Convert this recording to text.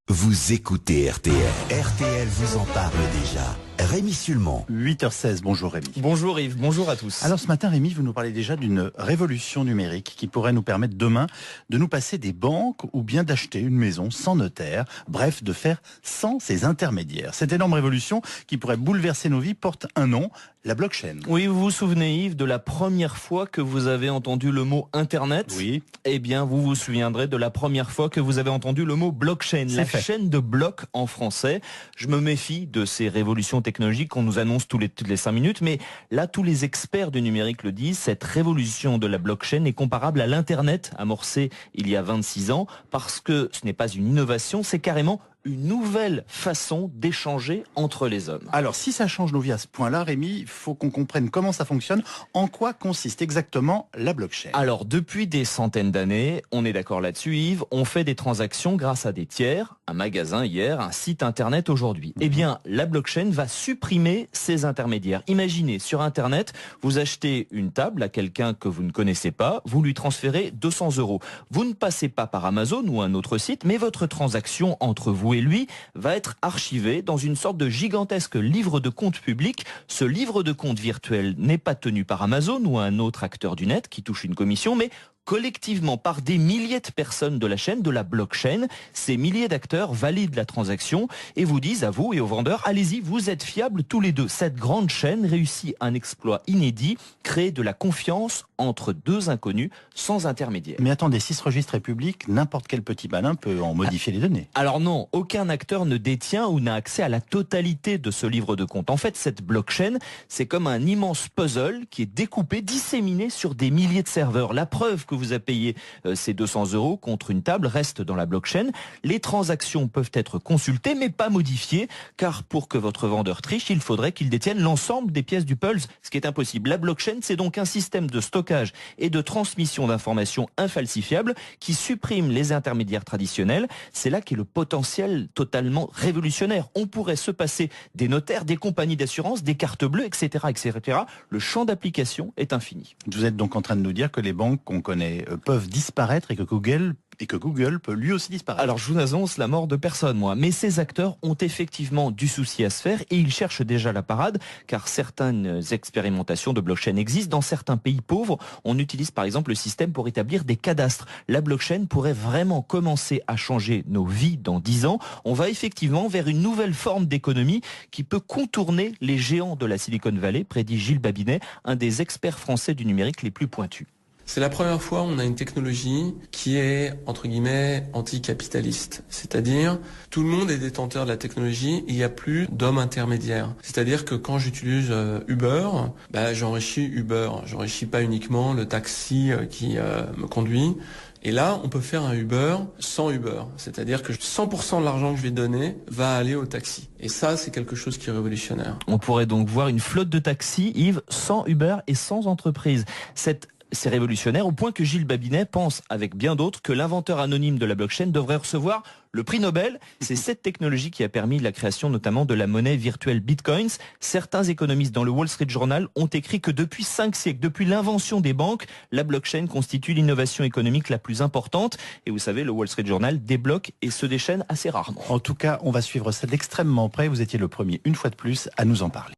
Vous écoutez RTL. RTL vous en parle déjà. Rémi Sulman. 8h16, bonjour Rémi. Bonjour Yves, bonjour à tous. Alors ce matin Rémi, vous nous parlez déjà d'une révolution numérique qui pourrait nous permettre demain de nous passer des banques ou bien d'acheter une maison sans notaire, bref de faire sans ces intermédiaires. Cette énorme révolution qui pourrait bouleverser nos vies porte un nom, la blockchain. Oui, vous vous souvenez Yves de la première fois que vous avez entendu le mot Internet? Oui. Eh bien, vous vous souviendrez de la première fois que vous avez entendu le mot blockchain, la chaîne de blocs en français. Je me méfie de ces révolutions technologiques qu'on nous annonce toutes les 5 minutes, mais là, tous les experts du numérique le disent, cette révolution de la blockchain est comparable à l'Internet amorcé il y a 26 ans, parce que ce n'est pas une innovation, c'est carrément une nouvelle façon d'échanger entre les hommes. Alors, si ça change nos vies à ce point-là, Rémi, il faut qu'on comprenne comment ça fonctionne. En quoi consiste exactement la blockchain? Alors, depuis des centaines d'années, on est d'accord là-dessus, Yves, on fait des transactions grâce à des tiers, un magasin hier, un site internet aujourd'hui. Eh bien, la blockchain va supprimer ces intermédiaires. Imaginez, sur Internet, vous achetez une table à quelqu'un que vous ne connaissez pas, vous lui transférez 200 €. Vous ne passez pas par Amazon ou un autre site, mais votre transaction entre vous et lui va être archivé dans une sorte de gigantesque livre de compte public. Ce livre de compte virtuel n'est pas tenu par Amazon ou un autre acteur du net qui touche une commission, mais collectivement par des milliers de personnes de la chaîne, de la blockchain. Ces milliers d'acteurs valident la transaction et vous disent à vous et aux vendeurs, allez-y, vous êtes fiables tous les deux. Cette grande chaîne réussit un exploit inédit, créer de la confiance entre deux inconnus sans intermédiaire. Mais attendez, si ce registre est public, n'importe quel petit malin peut en modifier les données. Alors non, aucun acteur ne détient ou n'a accès à la totalité de ce livre de compte. En fait, cette blockchain, c'est comme un immense puzzle qui est découpé, disséminé sur des milliers de serveurs. La preuve que vous avez payé ces 200 € contre une table reste dans la blockchain. Les transactions peuvent être consultées mais pas modifiées, car pour que votre vendeur triche, il faudrait qu'il détienne l'ensemble des pièces du puzzle, ce qui est impossible. La blockchain, c'est donc un système de stockage et de transmission d'informations infalsifiables qui supprime les intermédiaires traditionnels. C'est là qu'est le potentiel totalement révolutionnaire. On pourrait se passer des notaires, des compagnies d'assurance, des cartes bleues, etc., etc. Le champ d'application est infini. Vous êtes donc en train de nous dire que les banques qu'on connaît peuvent disparaître et que Google peut lui aussi disparaître. Alors je vous annonce la mort de personne, moi. Mais ces acteurs ont effectivement du souci à se faire et ils cherchent déjà la parade, car certaines expérimentations de blockchain existent. Dans certains pays pauvres, on utilise par exemple le système pour établir des cadastres. La blockchain pourrait vraiment commencer à changer nos vies dans 10 ans. On va effectivement vers une nouvelle forme d'économie qui peut contourner les géants de la Silicon Valley, prédit Gilles Babinet, un des experts français du numérique les plus pointus. C'est la première fois où on a une technologie qui est, entre guillemets, anticapitaliste. C'est-à-dire, tout le monde est détenteur de la technologie et il n'y a plus d'hommes intermédiaires. C'est-à-dire que quand j'utilise Uber, j'enrichis Uber. J'enrichis pas uniquement le taxi qui me conduit. Et là, on peut faire un Uber sans Uber. C'est-à-dire que 100% de l'argent que je vais donner va aller au taxi. Et ça, c'est quelque chose qui est révolutionnaire. On pourrait donc voir une flotte de taxis, Yves, sans Uber et sans entreprise. C'est révolutionnaire au point que Gilles Babinet pense, avec bien d'autres, que l'inventeur anonyme de la blockchain devrait recevoir le prix Nobel. C'est cette technologie qui a permis la création notamment de la monnaie virtuelle Bitcoins. Certains économistes dans le Wall Street Journal ont écrit que depuis 5 siècles, depuis l'invention des banques, la blockchain constitue l'innovation économique la plus importante. Et vous savez, le Wall Street Journal débloque et se déchaîne assez rarement. En tout cas, on va suivre ça d'extrêmement près. Vous étiez le premier, une fois de plus, à nous en parler.